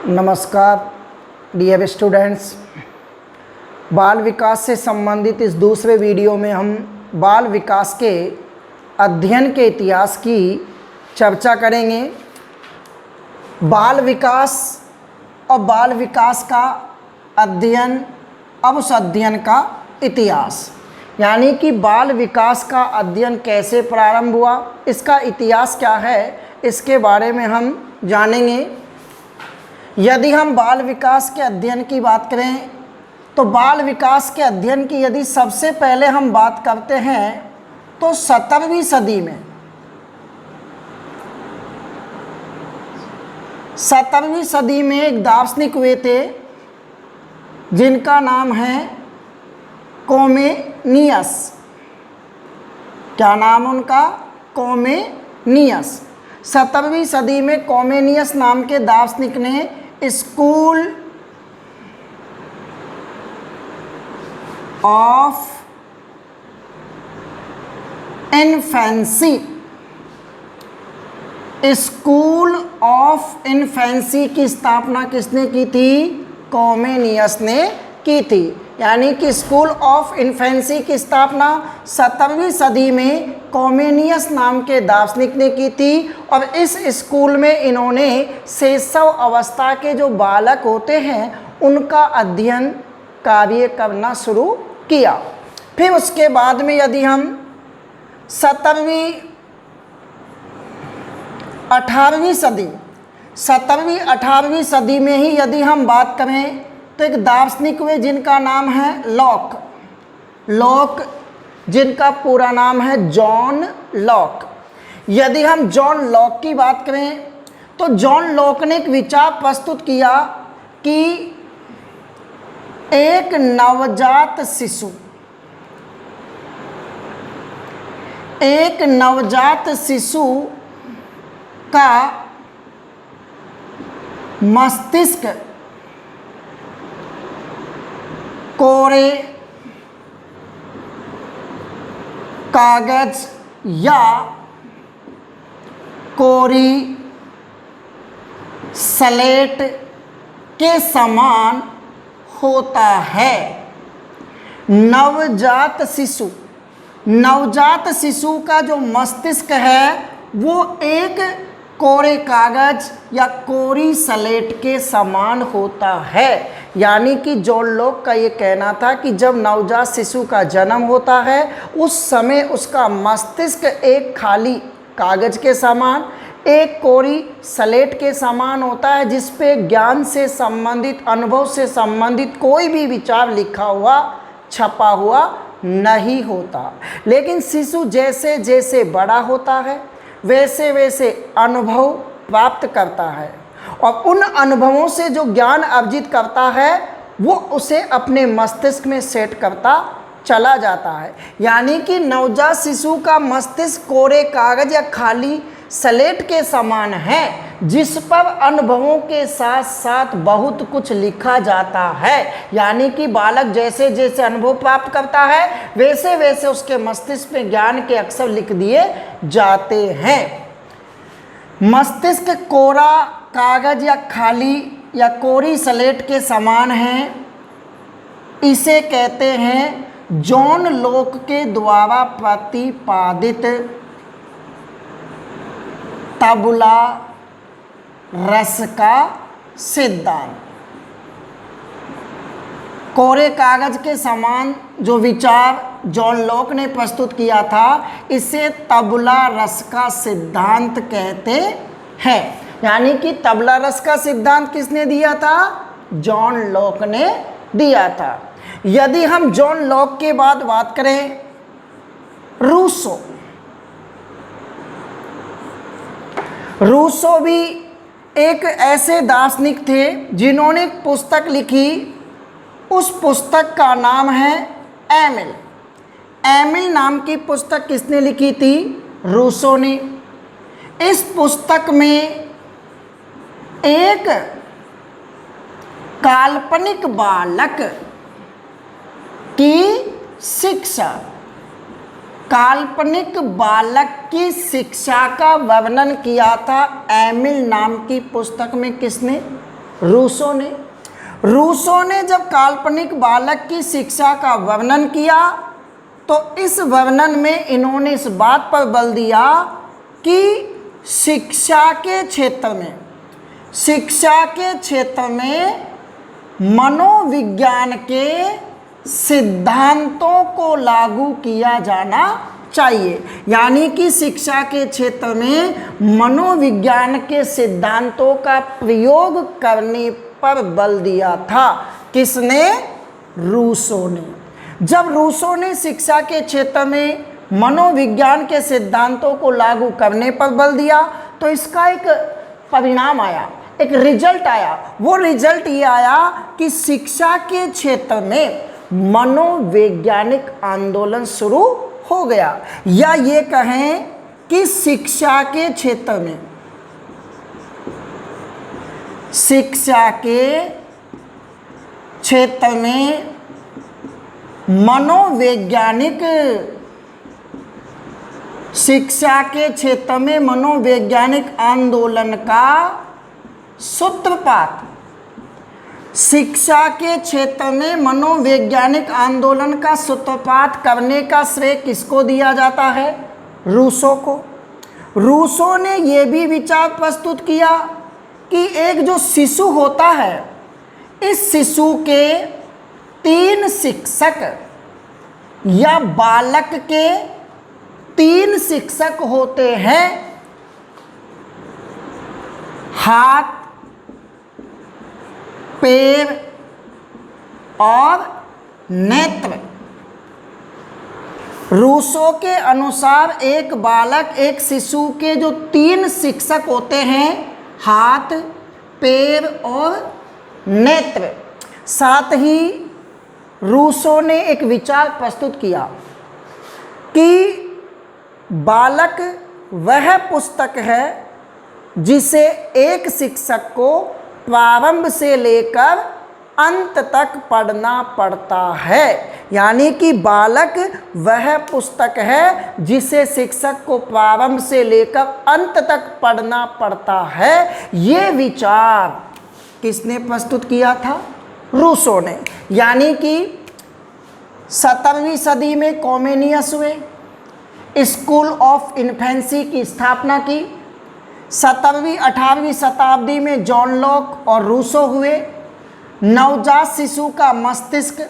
नमस्कार dear students, बाल विकास से संबंधित इस दूसरे वीडियो में हम बाल विकास के अध्ययन के इतिहास की चर्चा करेंगे। बाल विकास और बाल विकास का अध्ययन, अब उस अध्ययन का इतिहास, यानी कि बाल विकास का अध्ययन कैसे प्रारंभ हुआ, इसका इतिहास क्या है, इसके बारे में हम जानेंगे। यदि हम बाल विकास के अध्ययन की बात करें तो बाल विकास के अध्ययन की यदि सबसे पहले हम बात करते हैं तो 17वीं सदी में 17वीं सदी में एक दार्शनिक हुए थे जिनका नाम है कोमेनियस। क्या नाम उनका? कोमेनियस। 17वीं सदी में कोमेनियस नाम के दार्शनिक ने स्कूल ऑफ इन्फेंसी की स्थापना किसने की थी? कोमेनियस ने की थी। यानी कि स्कूल ऑफ इन्फेंसी की स्थापना 17वीं सदी में कोमेनियस नाम के दार्शनिक ने की थी। और इस स्कूल में इन्होंने शैशव अवस्था के जो बालक होते हैं उनका अध्ययन कार्य करना शुरू किया। फिर उसके बाद में यदि हम 17वीं 18वीं सदी में ही यदि हम बात करें तो एक दार्शनिक हुए जिनका नाम है लॉक, जिनका पूरा नाम है जॉन लॉक। यदि हम जॉन लॉक की बात करें तो जॉन लॉक ने एक विचार प्रस्तुत किया कि एक नवजात शिशु का मस्तिष्क कोरे कागज या कोरी स्लेट के समान होता है। नवजात शिशु का जो मस्तिष्क है वो एक कोरे कागज या कोरी स्लेट के समान होता है। यानी कि जॉन लॉक का ये कहना था कि जब नवजात शिशु का जन्म होता है उस समय उसका मस्तिष्क एक खाली कागज के समान, एक कोरी स्लेट के समान होता है, जिस पे ज्ञान से संबंधित, अनुभव से संबंधित कोई भी विचार लिखा हुआ, छपा हुआ नहीं होता। लेकिन शिशु जैसे जैसे बड़ा होता है वैसे वैसे अनुभव प्राप्त करता है और उन अनुभवों से जो ज्ञान अर्जित करता है वो उसे अपने मस्तिष्क में सेट करता चला जाता है। यानी कि नवजात शिशु का मस्तिष्क कोरे कागज या खाली स्लेट के समान है, जिस पर अनुभवों के साथ साथ बहुत कुछ लिखा जाता है। यानी कि बालक जैसे जैसे अनुभव प्राप्त करता है वैसे वैसे उसके मस्तिष्क में ज्ञान के अक्षर लिख दिए जाते हैं। मस्तिष्क कोरा कागज या खाली या कोरी स्लेट के समान है, इसे कहते हैं जॉन लॉक के द्वारा प्रतिपादित तबला रस का सिद्धांत। कोरे कागज के समान जो विचार जॉन लॉक ने प्रस्तुत किया था इसे तबला रस का सिद्धांत कहते हैं। यानी कि तबला रस का सिद्धांत किसने दिया था? जॉन लॉक ने दिया था। यदि हम जॉन लॉक के बाद बात करें रूसो भी एक ऐसे दार्शनिक थे जिन्होंने एक पुस्तक लिखी। उस पुस्तक का नाम है एमिल नाम की पुस्तक किसने लिखी थी? रूसो ने। इस पुस्तक में एक काल्पनिक बालक की शिक्षा, काल्पनिक बालक की शिक्षा का वर्णन किया था एमिल नाम की पुस्तक में। किसने? रूसो ने जब काल्पनिक बालक की शिक्षा का वर्णन किया तो इस वर्णन में इन्होंने इस बात पर बल दिया कि शिक्षा के क्षेत्र में मनोविज्ञान के सिद्धांतों को लागू किया जाना चाहिए। यानी कि शिक्षा के क्षेत्र में मनोविज्ञान के सिद्धांतों का प्रयोग करने पर बल दिया था। किसने? रूसो ने। जब रूसो ने शिक्षा के क्षेत्र में मनोविज्ञान के सिद्धांतों को लागू करने पर बल दिया तो इसका एक परिणाम आया, एक रिजल्ट आया। वो रिजल्ट ये आया कि शिक्षा के क्षेत्र में मनोवैज्ञानिक आंदोलन शुरू हो गया, या ये कहें कि शिक्षा के क्षेत्र में मनोवैज्ञानिक आंदोलन का सूत्रपात, शिक्षा के क्षेत्र में मनोवैज्ञानिक आंदोलन का सूत्रपात करने का श्रेय किसको दिया जाता है? रूसो को। रूसो ने यह भी विचार प्रस्तुत किया कि एक जो शिशु होता है, इस शिशु के 3 शिक्षक या बालक के 3 शिक्षक होते हैं, हाथ, पैर और नेत्र। रूसो के अनुसार एक बालक, एक शिशु के जो 3 शिक्षक होते हैं, हाथ, पैर और नेत्र। साथ ही रूसो ने एक विचार प्रस्तुत किया कि बालक वह पुस्तक है जिसे एक शिक्षक को प्रारंभ से लेकर अंत तक पढ़ना पड़ता है। यानी कि बालक वह पुस्तक है जिसे शिक्षक को प्रारंभ से लेकर अंत तक पढ़ना पड़ता है। ये विचार किसने प्रस्तुत किया था? रूसो ने। यानी कि 17वीं सदी में कॉमेनियस हुए, स्कूल ऑफ इन्फेंसी की स्थापना की। 17वीं 18वीं शताब्दी में जॉन लॉक और रूसो हुए। नवजात शिशु का मस्तिष्क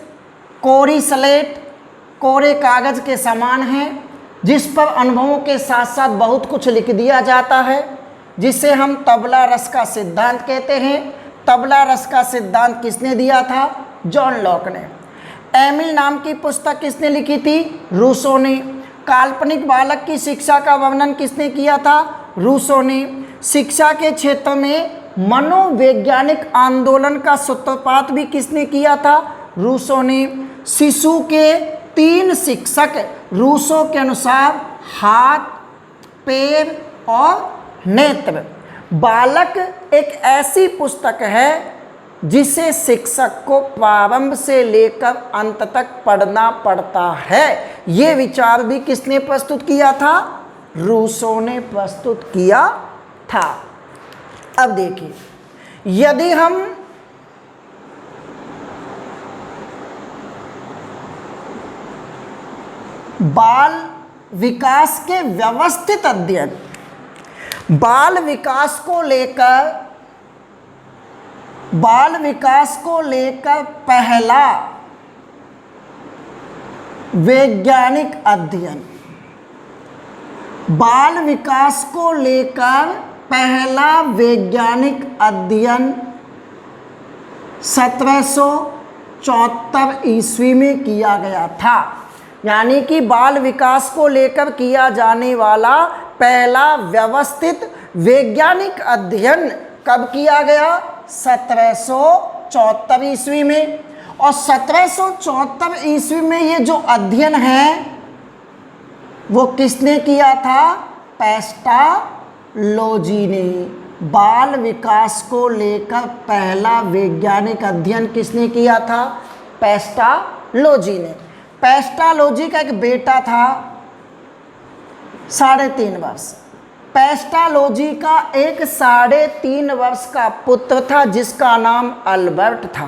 कोरी स्लेट, कोरे कागज के समान है, जिस पर अनुभवों के साथ साथ बहुत कुछ लिख दिया जाता है, जिसे हम तबला रस का सिद्धांत कहते हैं। तबला रस का सिद्धांत किसने दिया था? जॉन लॉक ने। एमिल नाम की पुस्तक किसने लिखी थी? रूसो ने। काल्पनिक बालक की शिक्षा का वर्णन किसने किया था? रूसो ने। शिक्षा के क्षेत्र में मनोवैज्ञानिक आंदोलन का सूत्रपात भी किसने किया था? रूसो ने। शिशु के 3 शिक्षक रूसो के अनुसार हाथ, पैर और नेत्र। बालक एक ऐसी पुस्तक है जिसे शिक्षक को प्रारंभ से लेकर अंत तक पढ़ना पड़ता है। ये विचार भी किसने प्रस्तुत किया था? रूसो ने प्रस्तुत किया था। अब देखिए, यदि हम बाल विकास के व्यवस्थित अध्ययन, बाल विकास को लेकर पहला वैज्ञानिक अध्ययन, बाल विकास को लेकर पहला वैज्ञानिक अध्ययन 1774 ईस्वी में किया गया था। यानी कि बाल विकास को लेकर किया जाने वाला पहला व्यवस्थित वैज्ञानिक अध्ययन कब किया गया? 1774 ईस्वी में। और 1774 ईस्वी में ये जो अध्ययन है वो किसने किया था? पेस्टालोजी ने। बाल विकास को लेकर पहला वैज्ञानिक अध्ययन किसने किया था? पेस्टालोजी ने। पेस्टालोजी का एक बेटा था 3.5 वर्ष, पेस्टालोजी का एक 3.5 वर्ष का पुत्र था जिसका नाम अल्बर्ट था।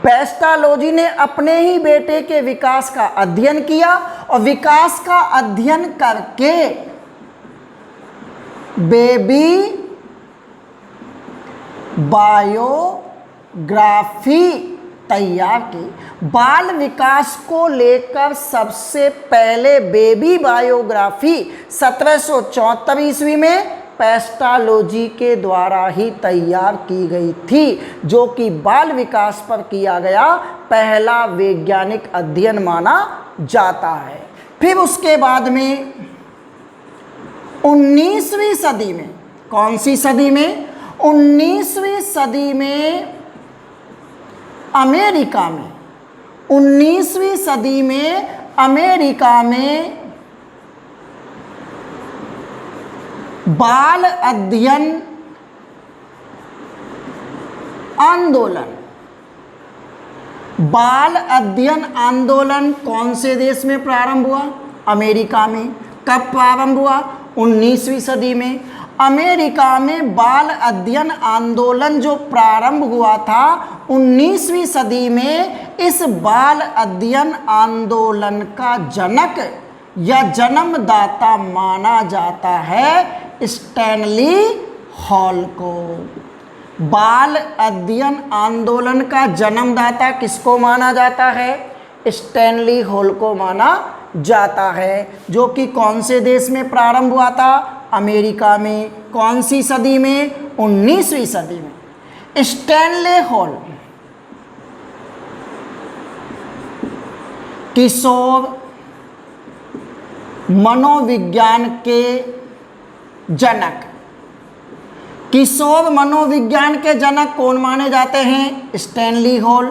पेस्टालोजी ने अपने ही बेटे के विकास का अध्ययन किया और विकास का अध्ययन करके बेबी बायोग्राफी तैयार की। बाल विकास को लेकर सबसे पहले बेबी बायोग्राफी 1774 ईस्वी में पेस्टालोजी के द्वारा ही तैयार की गई थी, जो कि बाल विकास पर किया गया पहला वैज्ञानिक अध्ययन माना जाता है। फिर उसके बाद में 19वीं सदी में, कौन सी सदी में? 19वीं सदी में अमेरिका में, 19वीं सदी में अमेरिका में बाल अध्ययन आंदोलन, बाल अध्ययन आंदोलन कौन से देश में प्रारंभ हुआ? अमेरिका में। कब प्रारंभ हुआ? 19वीं सदी में। अमेरिका में बाल अध्ययन आंदोलन जो प्रारंभ हुआ था 19वीं सदी में, इस बाल अध्ययन आंदोलन का जनक या जन्मदाता माना जाता है स्टैनली हॉल को। बाल अध्ययन आंदोलन का जन्मदाता किसको माना जाता है? स्टैनली हॉल को माना जाता है, जो कि कौन से देश में प्रारंभ हुआ था? अमेरिका में। कौन सी सदी में? 19वीं सदी में। स्टैनली हॉल किशोर मनोविज्ञान के जनक, किशोर मनोविज्ञान के जनक कौन माने जाते हैं? Stanley hall.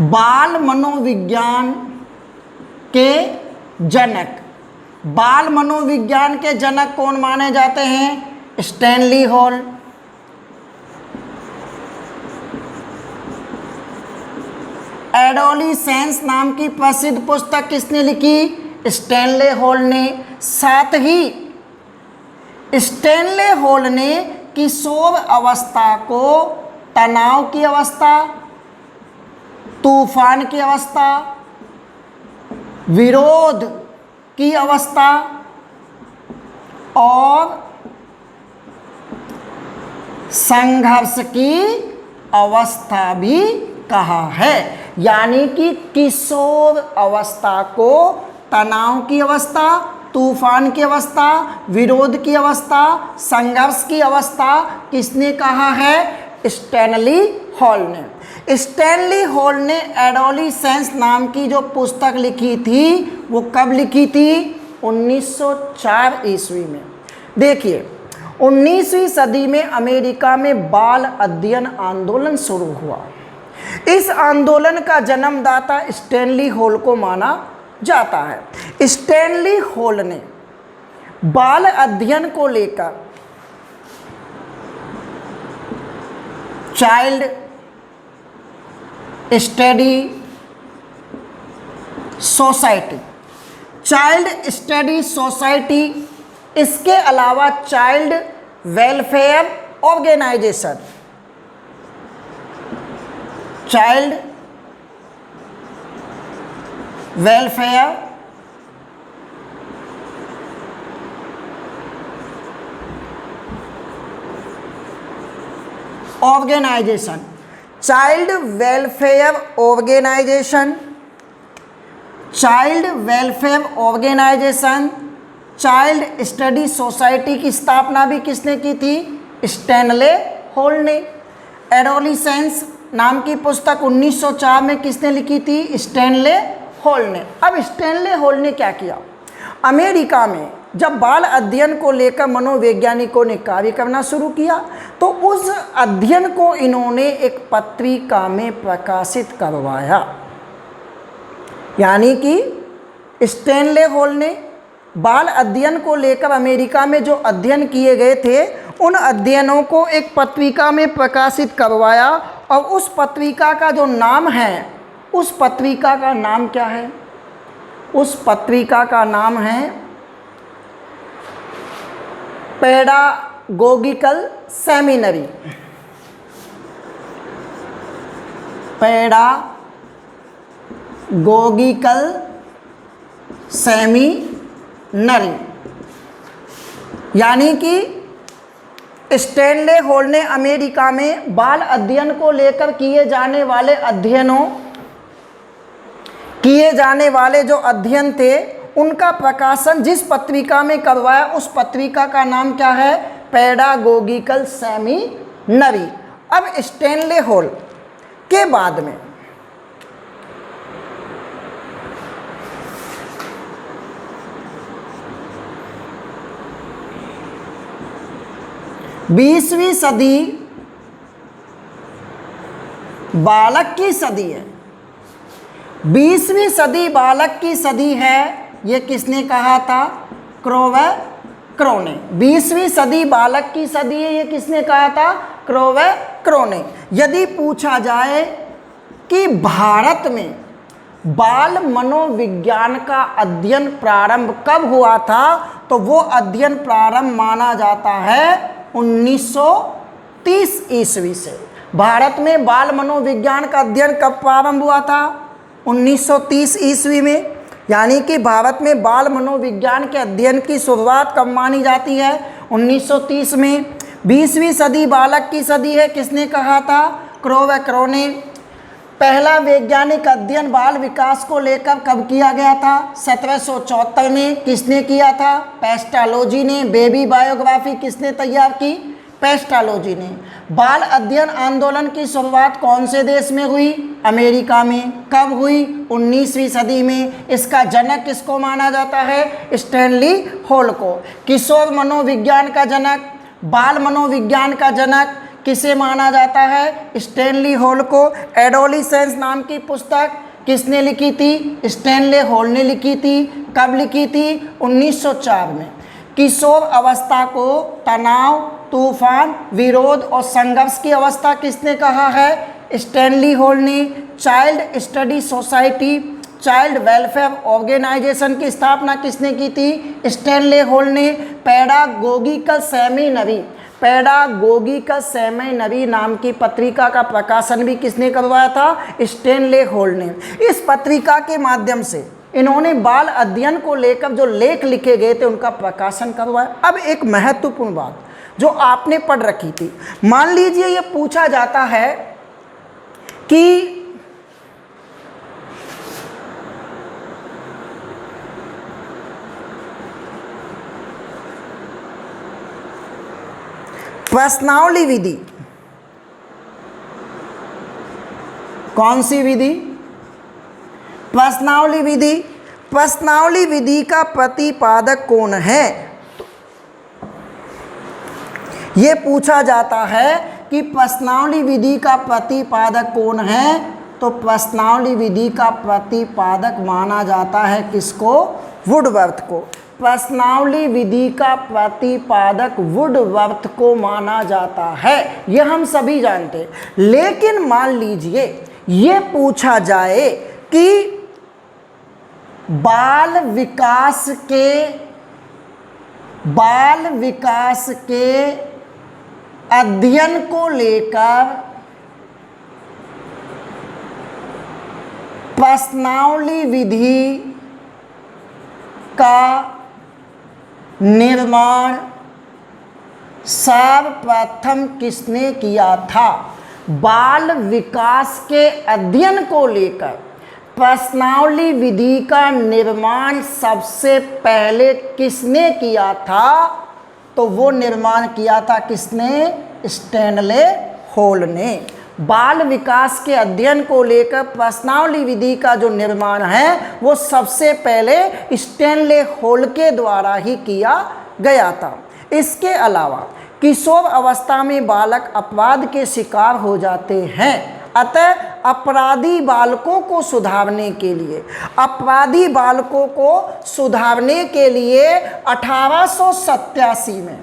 बाल मनोविज्ञान के जनक, बाल मनोविज्ञान के जनक कौन माने जाते हैं? Stanley hall. एडोलिसेंस नाम की प्रसिद्ध पुस्तक किसने लिखी? स्टैनली हॉल ने। साथ ही स्टैनली हॉल ने किशोर अवस्था को तनाव की अवस्था, तूफान की अवस्था, विरोध की अवस्था और संघर्ष की अवस्था भी कहा है। यानी कि किशोर अवस्था को तनाव की अवस्था, तूफान की अवस्था, विरोध की अवस्था, संघर्ष की अवस्था किसने कहा है? स्टैनली हॉल ने। स्टैनली हॉल ने एडोलिसेंस नाम की जो पुस्तक लिखी थी वो कब लिखी थी? 1904 ईस्वी में। देखिए 19वीं सदी में अमेरिका में बाल अध्ययन आंदोलन शुरू हुआ। इस आंदोलन का जन्मदाता स्टैनली हॉल को माना जाता है। स्टैनली हॉल ने बाल अध्ययन को लेकर child study society, child study society, इसके अलावा child welfare organisation, child welfare organisation, child welfare organisation, child welfare organisation, child study society की स्थापना भी किसने की थी? स्टैनली हॉल ने। एडोलिसेंस नाम की पुस्तक 1904 में किसने लिखी थी? स्टैनली हॉल ने। अब स्टैनली हॉल ने क्या किया? अमेरिका में जब बाल अध्ययन को लेकर मनोवैज्ञानिकों ने कार्य करना शुरू किया तो उस अध्ययन को इन्होंने एक पत्रिका में प्रकाशित करवाया। यानी कि स्टैनली हॉल ने बाल अध्ययन को लेकर अमेरिका में जो अध्ययन किए गए थे उन अध्ययनों को एक पत्रिका में प्रकाशित करवाया और उस पत्रिका का जो नाम है, उस पत्रिका का नाम क्या है? उस पत्रिका का नाम है पैडागोगिकल सेमिनरी, पैडागोगिकल सेमिनरी, यानी कि स्टैनले हॉल ने अमेरिका में बाल अध्ययन को लेकर किए जाने वाले जो अध्ययन थे उनका प्रकाशन जिस पत्रिका में करवाया उस पत्रिका का नाम क्या है? पैडागोगिकल सेमिनरी। अब स्टैनले हॉल के बाद में बीसवीं सदी बालक की सदी है, 20वीं सदी बालक की सदी है, ये किसने कहा था? क्रोवेक्रो ने। 20वीं सदी बालक की सदी है, ये किसने कहा था? क्रोवेक्रो ने। यदि पूछा जाए कि भारत में बाल मनोविज्ञान का अध्ययन प्रारंभ कब हुआ था, तो वो अध्ययन प्रारंभ माना जाता है 1930 ईस्वी से। भारत में बाल मनोविज्ञान का अध्ययन कब प्रारंभ हुआ था? 1930 ईस्वी में। यानी कि भारत में बाल मनोविज्ञान के अध्ययन की शुरुआत कब मानी जाती है? 1930 में। 20वीं सदी बालक की सदी है, किसने कहा था? क्रोवेक्रो ने। पहला वैज्ञानिक अध्ययन बाल विकास को लेकर कब किया गया था? 1774 में। किसने किया था? पेस्टालोजी ने। बेबी बायोग्राफी किसने तैयार की? पेस्टालोजी ने। बाल अध्ययन आंदोलन की शुरुआत कौन से देश में हुई? अमेरिका में। कब हुई? 19वीं सदी में। इसका जनक किसको माना जाता है? स्टैनली हॉल को। किशोर मनोविज्ञान का जनक, बाल मनोविज्ञान का जनक किसे माना जाता है? स्टैनली हॉल को। एडोलिसेंस नाम की पुस्तक किसने लिखी थी? स्टैनली हॉल ने लिखी थी। कब लिखी थी? 1904 में। किशोर अवस्था को तनाव, तूफान, विरोध और संघर्ष की अवस्था किसने कहा है? स्टैनली हॉल ने। Child study society, child welfare organisation की स्थापना किसने की थी? स्टैनली हॉल ने। पैडागोगिकल सेमिनरी, पैडागोगिकल सेमिनरी नाम की पत्रिका का प्रकाशन भी किसने करवाया था? स्टैनली हॉल ने। इस पत्रिका के माध्यम से इन्होंने बाल अध्ययन को लेकर जो लेख लिखे गए थे उनका प्रकाशन करवाया। अब एक महत्वपूर्ण बात जो आपने पढ़ रखी थी, मान लीजिए ये पूछा जाता है कि प्रश्नावली विधि, कौन सी विधि? प्रश्नावली विधि। प्रश्नावली विधि का प्रतिपादक कौन है? ये पूछा जाता है कि प्रश्नावली विधि का प्रतिपादक कौन है, तो प्रश्नावली विधि का प्रतिपादक माना जाता है किसको? वुडवर्थ को। प्रश्नावली विधि का प्रतिपादक वुडवर्थ को माना जाता है, यह हम सभी जानते हैं। लेकिन मान लीजिए ये पूछा जाए कि बाल विकास के अध्ययन को लेकर प्रश्नावली विधि का निर्माण सर्वप्रथम किसने किया था? बाल विकास के अध्ययन को लेकर प्रश्नावली विधि का निर्माण सबसे पहले किसने किया था? तो वो निर्माण किया था किसने? स्टैनले हॉल ने। बाल विकास के अध्ययन को लेकर प्रश्नावली विधि का जो निर्माण है वो सबसे पहले स्टैनले हॉल के द्वारा ही किया गया था। इसके अलावा किशोर अवस्था में बालक अपराध के शिकार हो जाते हैं, अतः अपराधी बालकों को सुधारने के लिए 1887 में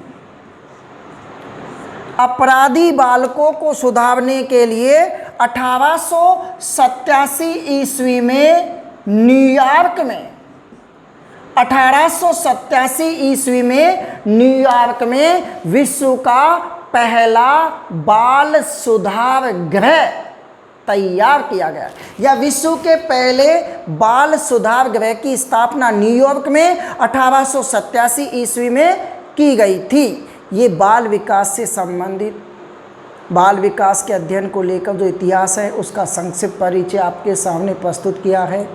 अपराधी बालकों को सुधारने के लिए 1887 ईस्वी में न्यूयॉर्क में 1887 ईस्वी में न्यूयॉर्क में विश्व का पहला बाल सुधार गृह तैयार किया गया, या विश्व के पहले बाल सुधार गृह की स्थापना न्यूयॉर्क में 1887 ईस्वी में की गई थी। ये बाल विकास से संबंधित, बाल विकास के अध्ययन को लेकर जो इतिहास है उसका संक्षिप्त परिचय आपके सामने प्रस्तुत किया है।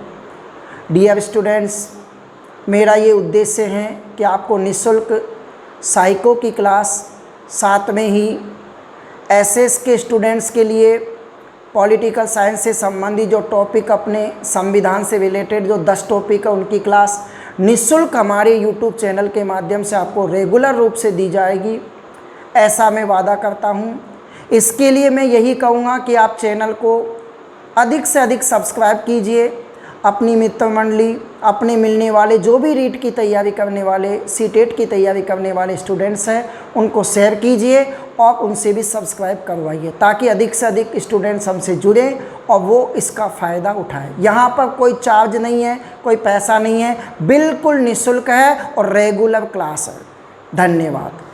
डियर स्टूडेंट्स, मेरा ये उद्देश्य है कि आपको निःशुल्क साइको की क्लास, साथ में ही एसएस के स्टूडेंट्स के लिए पॉलिटिकल साइंस से संबंधित जो टॉपिक, अपने संविधान से रिलेटेड जो 10 टॉपिक है उनकी क्लास निःशुल्क हमारे यूट्यूब चैनल के माध्यम से आपको रेगुलर रूप से दी जाएगी, ऐसा मैं वादा करता हूँ। इसके लिए मैं यही कहूँगा कि आप चैनल को अधिक से अधिक सब्सक्राइब कीजिए, अपनी मित्र मंडली, अपने मिलने वाले जो भी रीट की तैयारी करने वाले, सीटेट की तैयारी करने वाले स्टूडेंट्स हैं उनको शेयर कीजिए और उनसे भी सब्सक्राइब करवाइए, ताकि अधिक से अधिक स्टूडेंट्स हमसे जुड़ें और वो इसका फ़ायदा उठाएं। यहाँ पर कोई चार्ज नहीं है, कोई पैसा नहीं है, बिल्कुल निःशुल्क है और रेगुलर क्लास है। धन्यवाद।